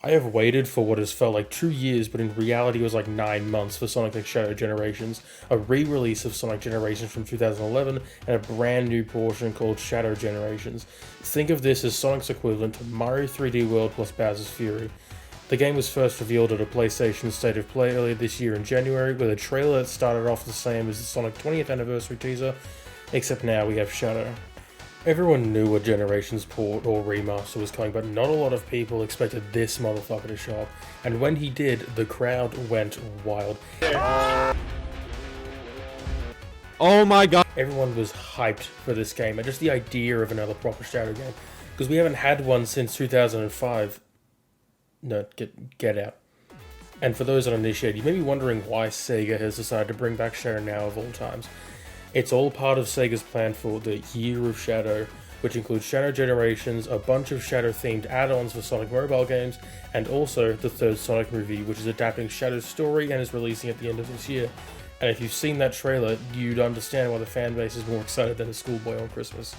I have waited for what has felt like 2 years, but in reality it was like 9 months for Sonic X Shadow Generations, a re-release of Sonic Generations from 2011, and a brand new portion called Shadow Generations. Think of this as Sonic's equivalent to Mario 3D World plus Bowser's Fury. The game was first revealed at a PlayStation State of Play earlier this year in January, with a trailer that started off the same as the Sonic 20th anniversary teaser, except now we have Shadow. Everyone knew a Generations port or remaster was coming, but not a lot of people expected this motherfucker to show up. And when he did, the crowd went wild. Oh my god. Everyone was hyped for this game, and just the idea of another proper Shadow game. Because we haven't had one since 2005. No, get out. And for those uninitiated, you may be wondering why Sega has decided to bring back Shadow now of all times. It's all part of Sega's plan for the Year of Shadow, which includes Shadow Generations, a bunch of Shadow-themed add-ons for Sonic mobile games, and also the third Sonic movie, which is adapting Shadow's story and is releasing at the end of this year. And if you've seen that trailer, you'd understand why the fanbase is more excited than a schoolboy on Christmas.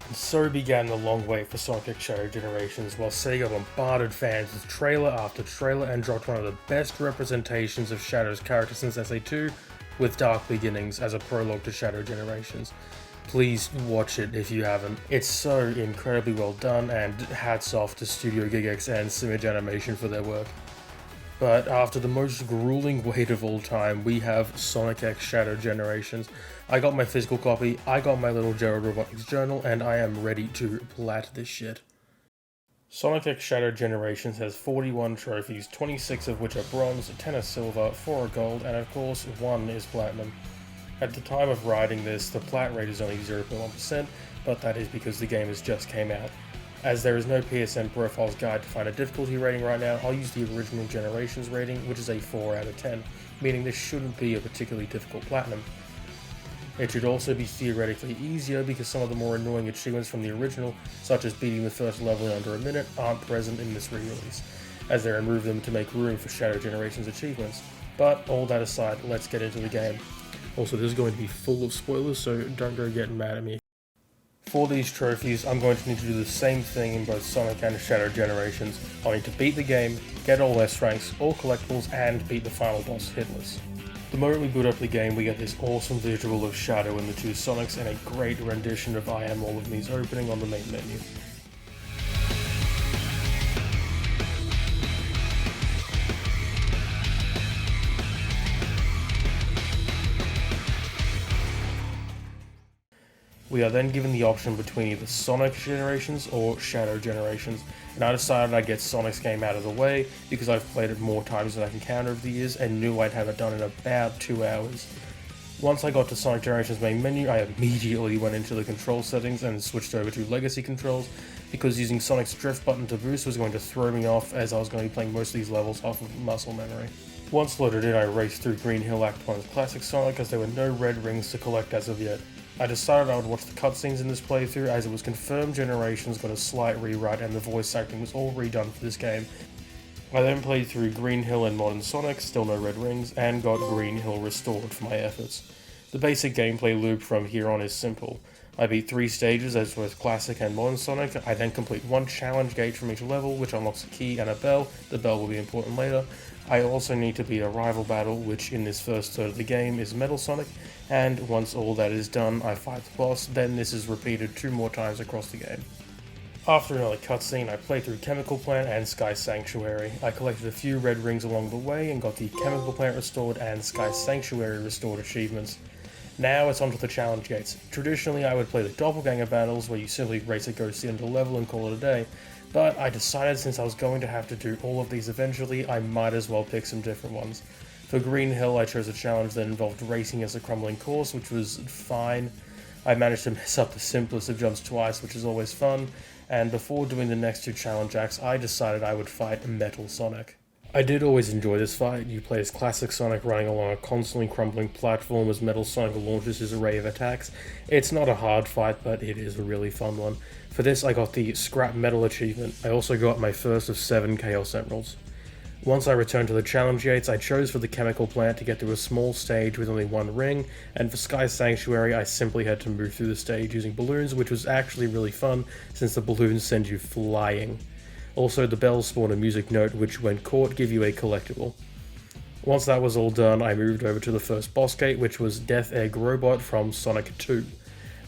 And so began the long wait for Sonic X Shadow Generations, while Sega bombarded fans with trailer after trailer and dropped one of the best representations of Shadow's character since SA2, with Dark Beginnings as a prologue to Shadow Generations. Please watch it if you haven't. It's so incredibly well done, and hats off to Studio GigX and Simage Animation for their work. But after the most grueling wait of all time, we have Sonic X Shadow Generations. I got my physical copy, I got my little Gerald Robotics journal, and I am ready to plat this shit. Sonic X Shadow Generations has 41 trophies, 26 of which are bronze, 10 are silver, 4 are gold, and of course 1 is platinum. At the time of writing this, the plat rate is only 0.1%, but that is because the game has just came out. As there is no PSN Profiles guide to find a difficulty rating right now, I'll use the original Generations rating, which is a 4 out of 10, meaning this shouldn't be a particularly difficult platinum. It should also be theoretically easier because some of the more annoying achievements from the original, such as beating the first level in under a minute, aren't present in this re-release, as they remove them to make room for Shadow Generations achievements. But all that aside, let's get into the game. Also, this is going to be full of spoilers, so don't go getting mad at me. For these trophies, I'm going to need to do the same thing in both Sonic and Shadow Generations. I'll need to beat the game, get all S ranks, all collectibles, and beat the final boss hitless. The moment we boot up the game, we get this awesome visual of Shadow and the two Sonics and a great rendition of I Am All of Me's opening on the main menu. We are then given the option between either Sonic Generations or Shadow Generations, and I decided I'd get Sonic's game out of the way because I've played it more times than I can count over the years and knew I'd have it done in about 2 hours. Once I got to Sonic Generations main menu, I immediately went into the control settings and switched over to legacy controls because using Sonic's drift button to boost was going to throw me off, as I was going to be playing most of these levels off of muscle memory. Once loaded in, I raced through Green Hill Act 1's classic Sonic as there were no red rings to collect as of yet. I decided I would watch the cutscenes in this playthrough as it was confirmed Generations got a slight rewrite and the voice acting was all redone for this game. I then played through Green Hill and Modern Sonic, still no red rings, and got Green Hill restored for my efforts. The basic gameplay loop from here on is simple. I beat 3 stages as with Classic and Modern Sonic. I then complete 1 challenge gate from each level, which unlocks a key and a bell. The bell will be important later. I also need to beat a rival battle, which in this first third of the game is Metal Sonic, and once all that is done, I fight the boss, then this is repeated 2 more times across the game. After another cutscene, I played through Chemical Plant and Sky Sanctuary. I collected a few red rings along the way and got the Chemical Plant restored and Sky Sanctuary restored achievements. Now it's onto the challenge gates. Traditionally I would play the doppelganger battles where you simply race a ghost into level and call it a day, but I decided since I was going to have to do all of these eventually, I might as well pick some different ones. For Green Hill I chose a challenge that involved racing as a crumbling course, which was fine. I managed to mess up the simplest of jumps twice, which is always fun, and before doing the next 2 challenge acts I decided I would fight Metal Sonic. I did always enjoy this fight. You play as classic Sonic running along a constantly crumbling platform as Metal Sonic launches his array of attacks. It's not a hard fight, but it is a really fun one. For this I got the Scrap Metal achievement. I also got my first of 7 Chaos Emeralds. Once I returned to the challenge gates, I chose for the Chemical Plant to get through a small stage with only 1 ring, and for Sky Sanctuary I simply had to move through the stage using balloons, which was actually really fun since the balloons send you flying. Also, the bells spawn a music note which, when caught, give you a collectible. Once that was all done, I moved over to the first boss gate, which was Death Egg Robot from Sonic 2.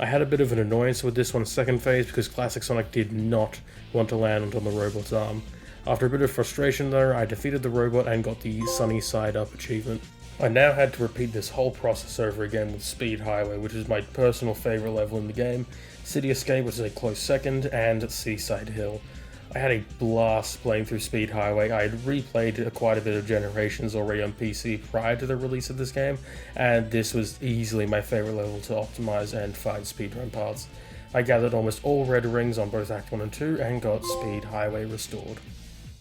I had a bit of an annoyance with this one's second phase because classic Sonic did not want to land on the robot's arm. After a bit of frustration though, I defeated the robot and got the Sunny Side Up achievement. I now had to repeat this whole process over again with Speed Highway, which is my personal favourite level in the game, City Escape, which is a close second, and Seaside Hill. I had a blast playing through Speed Highway. I had replayed quite a bit of Generations already on PC prior to the release of this game, and this was easily my favourite level to optimise and find speedrun parts. I gathered almost all red rings on both Act 1 and 2 and got Speed Highway restored.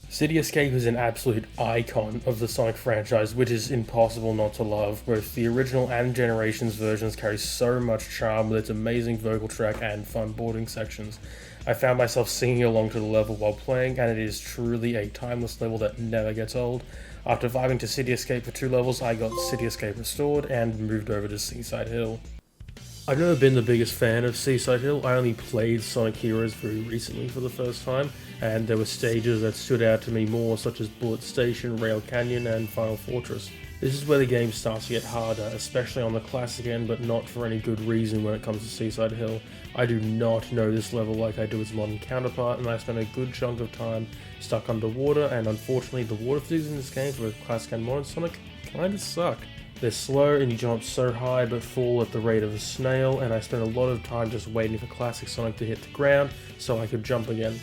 City Escape is an absolute icon of the Sonic franchise, which is impossible not to love. Both the original and Generations versions carry so much charm with its amazing vocal track and fun boarding sections. I found myself singing along to the level while playing, and it is truly a timeless level that never gets old. After vibing to City Escape for 2 levels, I got City Escape restored and moved over to Seaside Hill. I've never been the biggest fan of Seaside Hill. I only played Sonic Heroes very recently for the first time, and there were stages that stood out to me more, such as Bullet Station, Rail Canyon, and Final Fortress. This is where the game starts to get harder, especially on the classic end, but not for any good reason when it comes to Seaside Hill. I do not know this level like I do its modern counterpart, and I spent a good chunk of time stuck underwater, and unfortunately the water physics in this game for both classic and modern Sonic kinda suck. They're slow and you jump so high but fall at the rate of a snail, and I spent a lot of time just waiting for classic Sonic to hit the ground so I could jump again.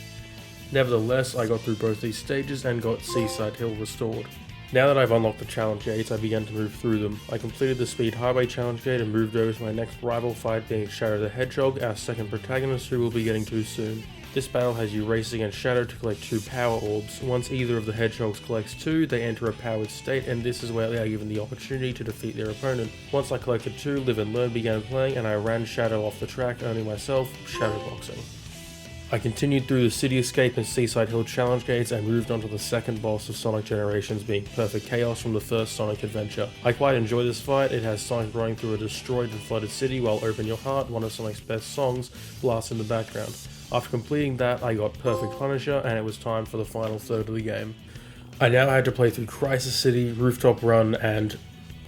Nevertheless, I got through both these stages and got Seaside Hill restored. Now that I've unlocked the challenge gates, I began to move through them. I completed the Speed Highway challenge gate and moved over to my next rival fight, being Shadow the Hedgehog, our second protagonist, who we'll be getting to soon. This battle has you race against Shadow to collect 2 power orbs. Once either of the hedgehogs collects 2, they enter a powered state, and this is where they are given the opportunity to defeat their opponent. Once I collected 2, Live and Learn began playing, and I ran Shadow off the track, earning myself shadowboxing. I continued through the City Escape and Seaside Hill challenge gates and moved on to the second boss of Sonic Generations, being Perfect Chaos from the first Sonic adventure. I quite enjoy this fight. It has Sonic running through a destroyed and flooded city while Open Your Heart, one of Sonic's best songs, blasts in the background. After completing that, I got Perfect Punisher, and it was time for the final third of the game. I now had to play through Crisis City, Rooftop Run, and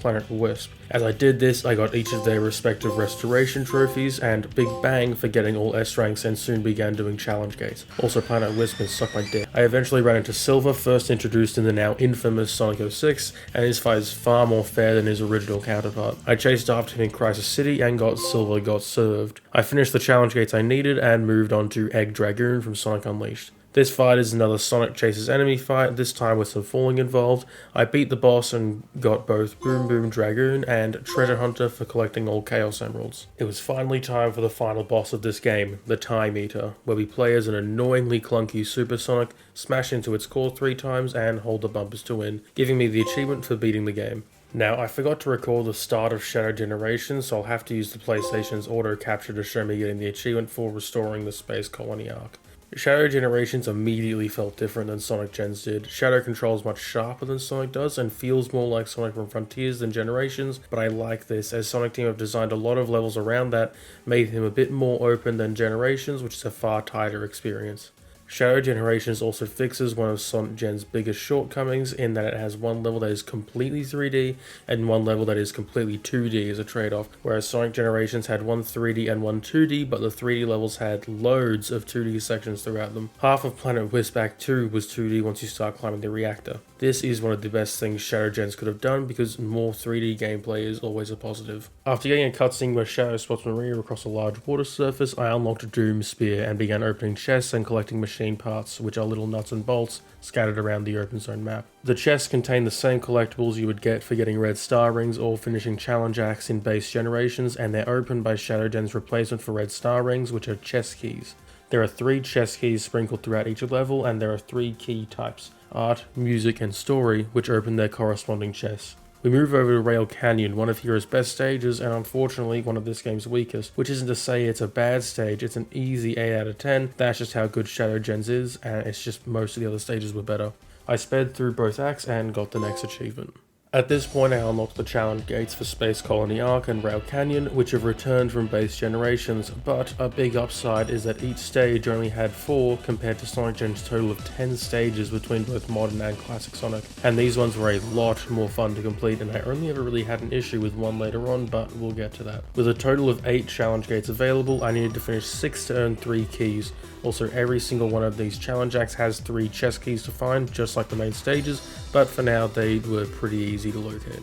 Planet Wisp. As I did this, I got each of their respective restoration trophies, and Big Bang for getting all S ranks, and soon began doing challenge gates. Also, Planet Wisp can suck my dick. I eventually ran into Silver, first introduced in the now infamous Sonic 06, and his fight is far more fair than his original counterpart. I chased after him in Crisis City and got Silver got served. I finished the challenge gates I needed and moved on to Egg Dragoon from Sonic Unleashed. This fight is another Sonic Chases Enemy fight, this time with some falling involved. I beat the boss and got both Boom Boom Dragoon and Treasure Hunter for collecting all Chaos Emeralds. It was finally time for the final boss of this game, the Time Eater, where we play as an annoyingly clunky Super Sonic, smash into its core 3 times and hold the bumpers to win, giving me the achievement for beating the game. Now, I forgot to record the start of Shadow Generations, so I'll have to use the PlayStation's auto capture to show me getting the achievement for restoring the Space Colony arc. Shadow Generations immediately felt different than Sonic Gens did. Shadow controls much sharper than Sonic does and feels more like Sonic from Frontiers than Generations, but I like this, as Sonic Team have designed a lot of levels around that, made him a bit more open than Generations, which is a far tighter experience. Shadow Generations also fixes one of Sonic Gen's biggest shortcomings in that it has one level that is completely 3D and one level that is completely 2D as a trade-off, whereas Sonic Generations had one 3D and one 2D, but the 3D levels had loads of 2D sections throughout them. Half of Planet Wisp Act 2 was 2D once you start climbing the reactor. This is one of the best things Shadow Gens could have done because more 3D gameplay is always a positive. After getting a cutscene where Shadow spots Maria across a large water surface, I unlocked Doom Spear and began opening chests and collecting machine parts, which are little nuts and bolts scattered around the open zone map. The chests contain the same collectibles you would get for getting red star rings or finishing challenge acts in base Generations, and they're opened by Shadow Gen's replacement for red star rings, which are chest keys. There are 3 chest keys sprinkled throughout each level, and there are 3 key types: art, music, and story, which open their corresponding chests. We move over to Rail Canyon, one of Hero's best stages, and unfortunately one of this game's weakest, which isn't to say it's a bad stage, it's an easy 8 out of 10, that's just how good Shadow Gens is, and it's just most of the other stages were better. I sped through both acts and got the next achievement. At this point I unlocked the challenge gates for Space Colony Arc and Rail Canyon, which have returned from base generations, but a big upside is that each stage only had 4 compared to Sonic Gen's total of 10 stages between both modern and classic Sonic, and these ones were a lot more fun to complete, and I only ever really had an issue with one later on, but we'll get to that. With a total of 8 challenge gates available, I needed to finish 6 to earn 3 keys. Also, every single one of these challenge acts has 3 chest keys to find, just like the main stages, but for now they were pretty easy to locate.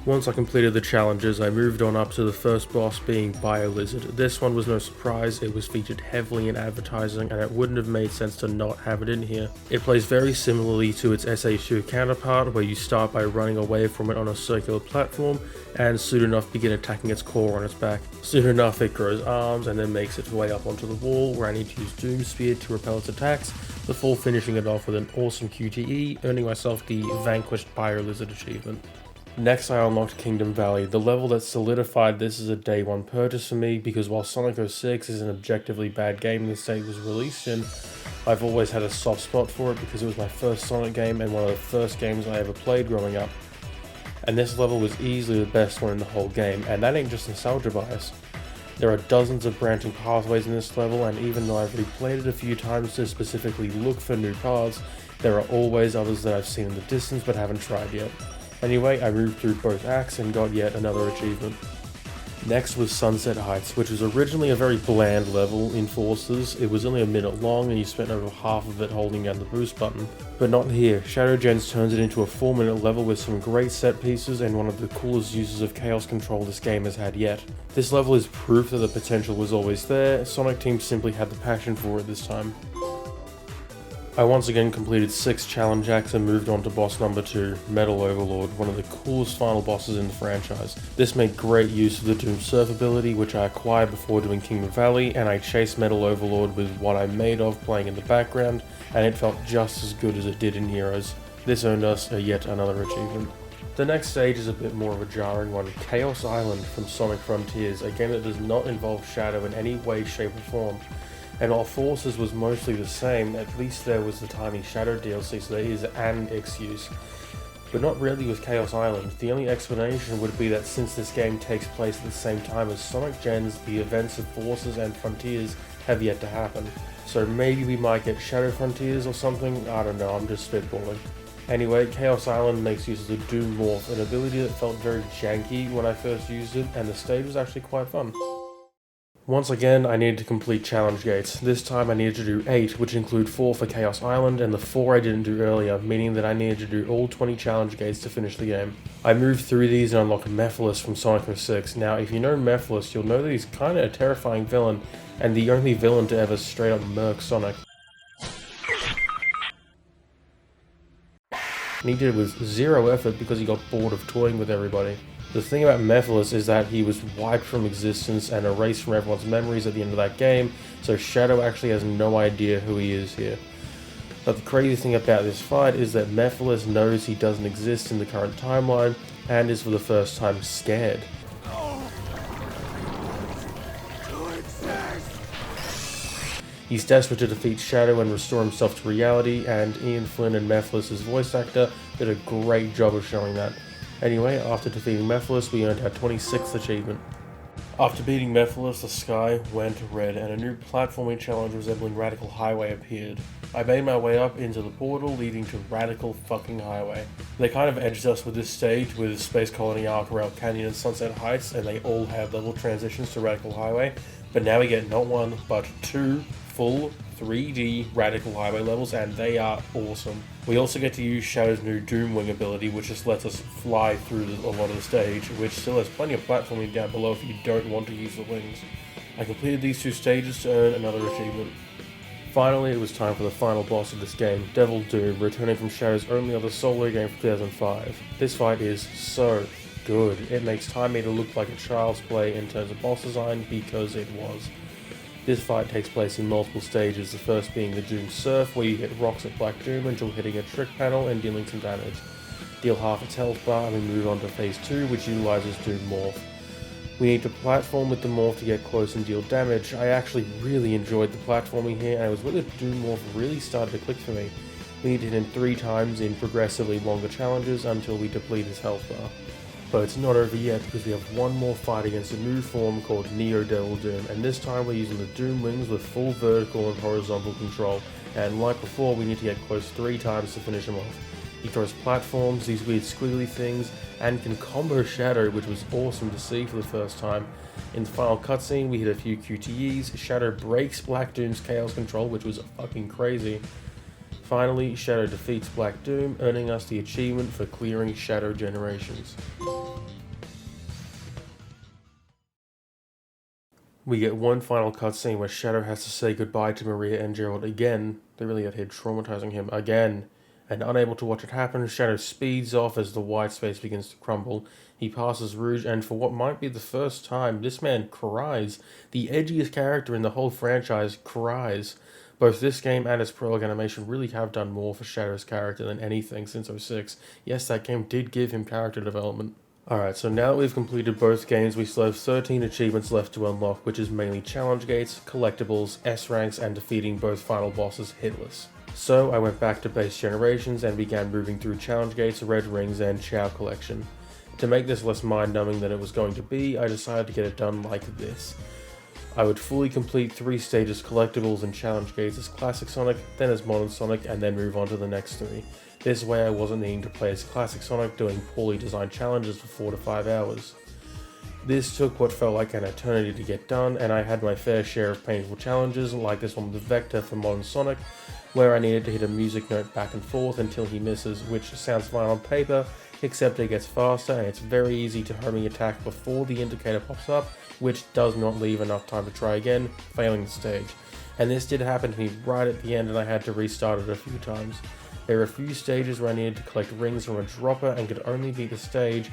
Once I completed the challenges, I moved on up to the first boss, being BioLizard. This one was no surprise, it was featured heavily in advertising and it wouldn't have made sense to not have it in here. It plays very similarly to its SH2 counterpart, where you start by running away from it on a circular platform and soon enough begin attacking its core on its back. Soon enough it grows arms and then makes its way up onto the wall, where I need to use Doom Spear to repel its attacks, before finishing it off with an awesome QTE, earning myself the Vanquished BioLizard achievement. Next I unlocked Kingdom Valley, the level that solidified this as a day one purchase for me, because while Sonic 06 is an objectively bad game this day it was released in, I've always had a soft spot for it because it was my first Sonic game and one of the first games I ever played growing up. And this level was easily the best one in the whole game, and that ain't just nostalgia bias. There are dozens of branching pathways in this level, and even though I've replayed it a few times to specifically look for new paths, there are always others that I've seen in the distance but haven't tried yet. Anyway, I moved through both acts and got yet another achievement. Next was Sunset Heights, which was originally a very bland level in Forces. It was only a minute long and you spent over half of it holding down the boost button. But not here. Shadow Gens turns it into a 4-minute level with some great set pieces and one of the coolest uses of chaos control this game has had yet. This level is proof that the potential was always there. Sonic Team simply had the passion for it this time. I once again completed 6 challenge acts and moved on to boss number 2, Metal Overlord, one of the coolest final bosses in the franchise. This made great use of the Doom Surf ability, which I acquired before doing Kingdom Valley, and I chased Metal Overlord with what I made of playing in the background, and it felt just as good as it did in Heroes. This earned us yet another achievement. The next stage is a bit more of a jarring one, Chaos Island from Sonic Frontiers, a game that does not involve Shadow in any way, shape or form. And while Forces was mostly the same, at least there was the tiny Shadow DLC, so there is an excuse. But not really with Chaos Island. The only explanation would be that since this game takes place at the same time as Sonic Gens, the events of Forces and Frontiers have yet to happen. So maybe we might get Shadow Frontiers or something, I don't know, I'm just spitballing. Anyway, Chaos Island makes use of the Doom Morph, an ability that felt very janky when I first used it, and the stage was actually quite fun. Once again, I needed to complete challenge gates. This time I needed to do 8, which include 4 for Chaos Island, and the 4 I didn't do earlier, meaning that I needed to do all 20 challenge gates to finish the game. I moved through these and unlocked Mephiles from Sonic 06. Now, if you know Mephiles, you'll know that he's kinda a terrifying villain, and the only villain to ever straight up murk Sonic. And he did it with zero effort because he got bored of toying with everybody. The thing about Mephiles is that he was wiped from existence and erased from everyone's memories at the end of that game, so Shadow actually has no idea who he is here. But the crazy thing about this fight is that Mephiles knows he doesn't exist in the current timeline, and is for the first time scared. He's desperate to defeat Shadow and restore himself to reality, and Ian Flynn and Mephiles' voice actor did a great job of showing that. Anyway, after defeating Mephiles, we earned our 26th achievement. After beating Mephiles, the sky went red and a new platforming challenge resembling Radical Highway appeared. I made my way up into the portal leading to Radical fucking Highway. They kind of edged us with this stage with Space Colony Arc, Rail Canyon and Sunset Heights, and they all have level transitions to Radical Highway, but now we get not 1, but 2 full 3D Radical Highway levels, and they are awesome. We also get to use Shadow's new Doom Wing ability, which just lets us fly through a lot of the stage, which still has plenty of platforming down below if you don't want to use the wings. I completed these 2 stages to earn another achievement. Finally, it was time for the final boss of this game, Devil Doom, returning from Shadow's only other solo game from 2005. This fight is so good. It makes Time Eater look like a child's play in terms of boss design, because it was. This fight takes place in multiple stages, the first being the Doom Surf, where you hit rocks at Black Doom until hitting a trick panel and dealing some damage. Deal half its health bar and we move on to phase 2, which utilizes Doom Morph. We need to platform with the Morph to get close and deal damage. I actually really enjoyed the platforming here, and it was when the Doom Morph really started to click for me. We need to hit him 3 times in progressively longer challenges until we deplete his health bar. But it's not over yet, because we have one more fight against a new form called Neo Devil Doom, and this time we're using the Doom Wings with full vertical and horizontal control, and like before, we need to get close 3 times to finish him off. He throws platforms, these weird squiggly things, and can combo Shadow, which was awesome to see for the first time. In the final cutscene, we hit a few QTEs, Shadow breaks Black Doom's Chaos Control, which was fucking crazy. Finally, Shadow defeats Black Doom, earning us the achievement for clearing Shadow Generations. We get one final cutscene where Shadow has to say goodbye to Maria and Gerald again. They really out here traumatizing him again. And unable to watch it happen, Shadow speeds off as the white space begins to crumble. He passes Rouge, and for what might be the first time, this man cries. The edgiest character in the whole franchise cries. Both this game and its prologue animation really have done more for Shadow's character than anything since 06. Yes, that game did give him character development. Alright, so now that we've completed both games, we still have 13 achievements left to unlock, which is mainly challenge gates, collectibles, S ranks, and defeating both final bosses hitless. So I went back to base generations and began moving through challenge gates, red rings, and Chow collection. To make this less mind-numbing than it was going to be, I decided to get it done like this. I would fully complete 3 stages collectibles and challenge gates as Classic Sonic, then as Modern Sonic, and then move on to the next 3. This way I wasn't needing to play as Classic Sonic doing poorly designed challenges for 4 to 5 hours. This took what felt like an eternity to get done, and I had my fair share of painful challenges like this one with Vector for Modern Sonic, where I needed to hit a music note back and forth until he misses, which sounds fine on paper, except it gets faster and it's very easy to homing attack before the indicator pops up, which does not leave enough time to try again, failing the stage. And this did happen to me right at the end and I had to restart it a few times. There were a few stages where I needed to collect rings from a dropper and could only beat the stage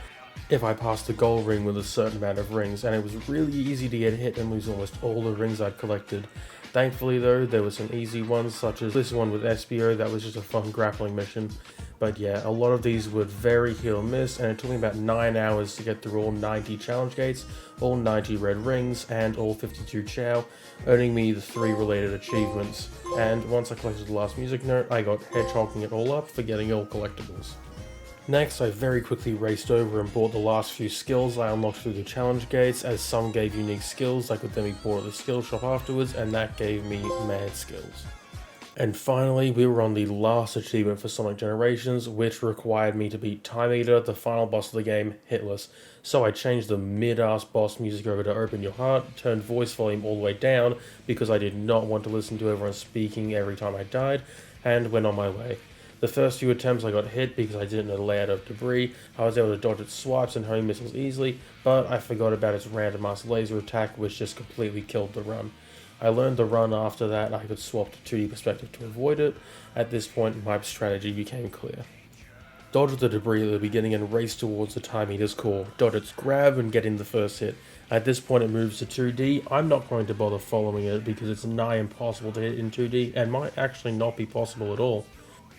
if I passed the gold ring with a certain amount of rings, and it was really easy to get hit and lose almost all the rings I'd collected. Thankfully though, there were some easy ones, such as this one with SBO that was just a fun grappling mission. But yeah, a lot of these were very hit or miss, and it took me about 9 hours to get through all 90 challenge gates, all 90 red rings, and all 52 Chow, earning me the 3 related achievements. And once I collected the last music note, I got hedgehogging it all up for getting all collectibles. Next, I very quickly raced over and bought the last few skills I unlocked through the challenge gates, as some gave unique skills that could then be bought at the skill shop afterwards, and that gave me mad skills. And finally, we were on the last achievement for Sonic Generations, which required me to beat Time Eater, the final boss of the game, hitless. So I changed the mid-ass boss music over to Open Your Heart, turned voice volume all the way down because I did not want to listen to everyone speaking every time I died, and went on my way. The first few attempts I got hit because I didn't know the layout of debris. I was able to dodge its swipes and homing missiles easily, but I forgot about its random ass laser attack, which just completely killed the run. I learned the run after that. I could swap to 2D perspective to avoid it. At this point, my strategy became clear. Dodge the debris at the beginning and race towards the Time Eater's core. Dodge its grab and get in the first hit. At this point it moves to 2D. I'm not going to bother following it because it's nigh impossible to hit in 2D and might actually not be possible at all.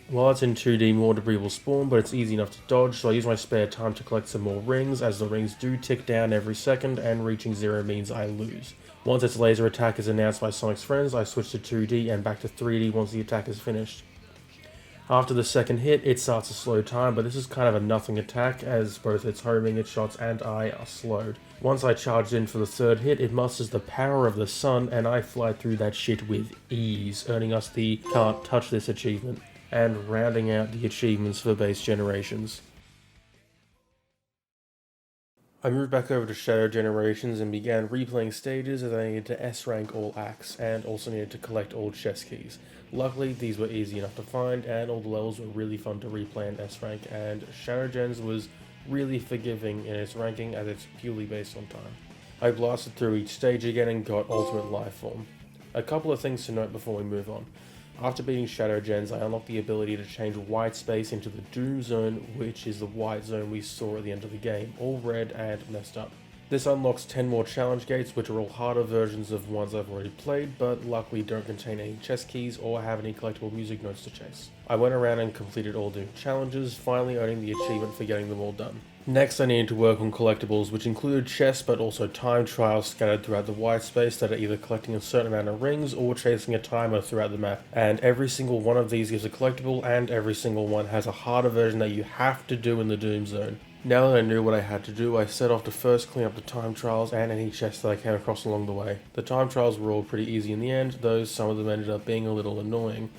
While it's in 2D, more debris will spawn, but it's easy enough to dodge, so I use my spare time to collect some more rings, as the rings do tick down every second, and reaching 0 means I lose. Once its laser attack is announced by Sonic's friends, I switch to 2D and back to 3D once the attack is finished. After the second hit, it starts to slow time, but this is kind of a nothing attack, as both its homing, its shots, and I are slowed. Once I charged in for the third hit, it musters the power of the sun, and I fly through that shit with ease, earning us the Can't Touch This achievement, and rounding out the achievements for base generations. I moved back over to Shadow Generations and began replaying stages as I needed to S-rank all acts, and also needed to collect all chess keys. Luckily, these were easy enough to find, and all the levels were really fun to replay and S-rank, and Shadow Gens was really forgiving in its ranking as it's purely based on time. I blasted through each stage again and got Ultimate Lifeform. A couple of things to note before we move on. After beating Shadow Gens, I unlocked the ability to change white space into the Doom Zone, which is the white zone we saw at the end of the game, all red and messed up. This unlocks 10 more challenge gates, which are all harder versions of ones I've already played, but luckily don't contain any chest keys or have any collectible music notes to chase. I went around and completed all the challenges, finally earning the achievement for getting them all done. Next, I needed to work on collectibles, which included chests but also time trials scattered throughout the white space that are either collecting a certain amount of rings or chasing a timer throughout the map. And every single one of these gives a collectible, and every single one has a harder version that you have to do in the Doom Zone. Now that I knew what I had to do, I set off to first clean up the time trials and any chests that I came across along the way. The time trials were all pretty easy in the end, though some of them ended up being a little annoying.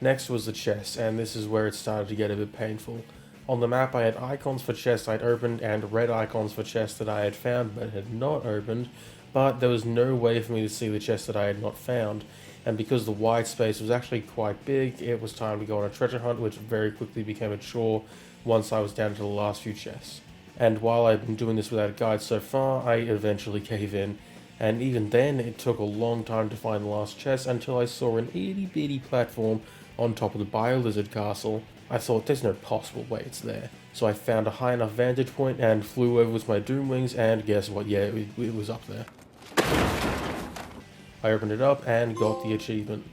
Next was the chests, and this is where it started to get a bit painful. On the map I had icons for chests I'd opened and red icons for chests that I had found but had not opened, but there was no way for me to see the chests that I had not found, and because the white space was actually quite big, it was time to go on a treasure hunt, which very quickly became a chore once I was down to the last few chests. And while I've been doing this without a guide so far, I eventually gave in, and even then it took a long time to find the last chest until I saw an itty bitty platform on top of the Bio-Lizard castle. I thought there's no possible way it's there, so I found a high enough vantage point and flew over with my Doom Wings, and guess what, yeah, it was up there. I opened it up and got the achievement.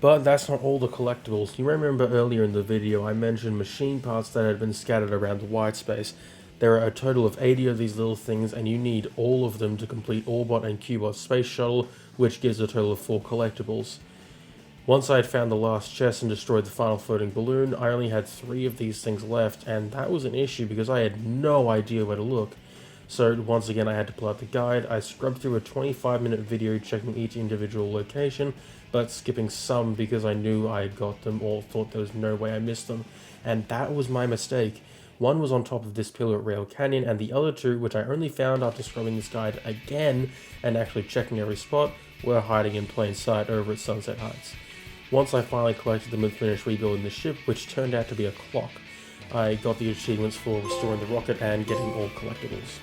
But that's not all the collectibles. You remember earlier in the video I mentioned machine parts that had been scattered around the white space. There are a total of 80 of these little things, and you need all of them to complete Orbot and Cubot Space Shuttle, which gives a total of 4 collectibles. Once I had found the last chest and destroyed the final floating balloon, I only had 3 of these things left, and that was an issue because I had no idea where to look. So once again I had to pull out the guide. I scrubbed through a 25-minute video checking each individual location, but skipping some because I knew I had got them or thought there was no way I missed them, and that was my mistake. One was on top of this pillar at Rail Canyon, and the other 2, which I only found after scrubbing this guide again and actually checking every spot, were hiding in plain sight over at Sunset Heights. Once I finally collected them and finished rebuilding the ship, which turned out to be a clock, I got the achievements for restoring the rocket and getting all collectibles.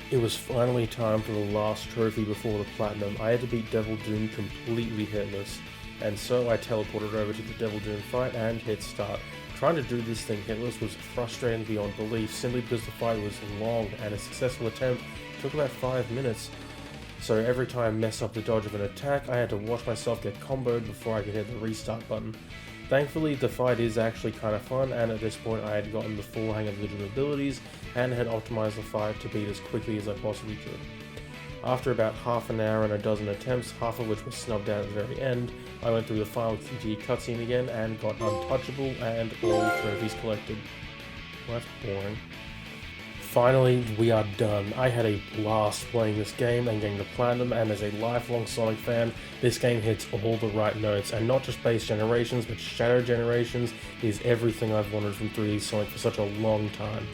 It was finally time for the last trophy before the platinum. I had to beat Devil Doom completely hitless, and so I teleported over to the Devil Doom fight and hit start. Trying to do this thing hitless was frustrating beyond belief, simply because the fight was long and a successful attempt took about 5 minutes. So every time I messed up the dodge of an attack, I had to watch myself get comboed before I could hit the restart button. Thankfully, the fight is actually kind of fun, and at this point I had gotten the full hang of the different abilities and had optimized the fight to beat as quickly as I possibly could. After about half an hour and a dozen attempts, half of which was snubbed out at the very end, I went through the final QTE cutscene again and got Untouchable and all trophies collected. Well, that's boring. Finally, we are done. I had a blast playing this game and getting the platinum, and as a lifelong Sonic fan, this game hits all the right notes, and not just base generations, but Shadow Generations is everything I've wanted from 3D Sonic for such a long time.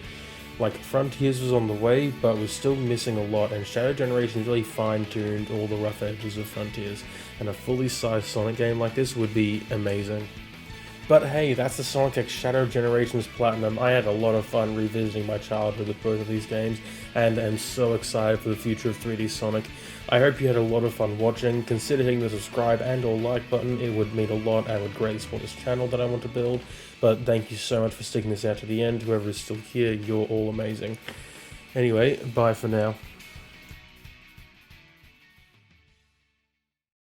Like, Frontiers was on the way, but was still missing a lot, and Shadow Generations really fine-tuned all the rough edges of Frontiers, and a fully sized Sonic game like this would be amazing. But hey, that's the Sonic X Shadow Generations Platinum. I had a lot of fun revisiting my childhood with both of these games, and am so excited for the future of 3D Sonic. I hope you had a lot of fun watching. Consider hitting the subscribe and or like button, it would mean a lot and would greatly support this channel that I want to build. But thank you so much for sticking this out to the end. Whoever is still here, you're all amazing. Anyway, bye for now.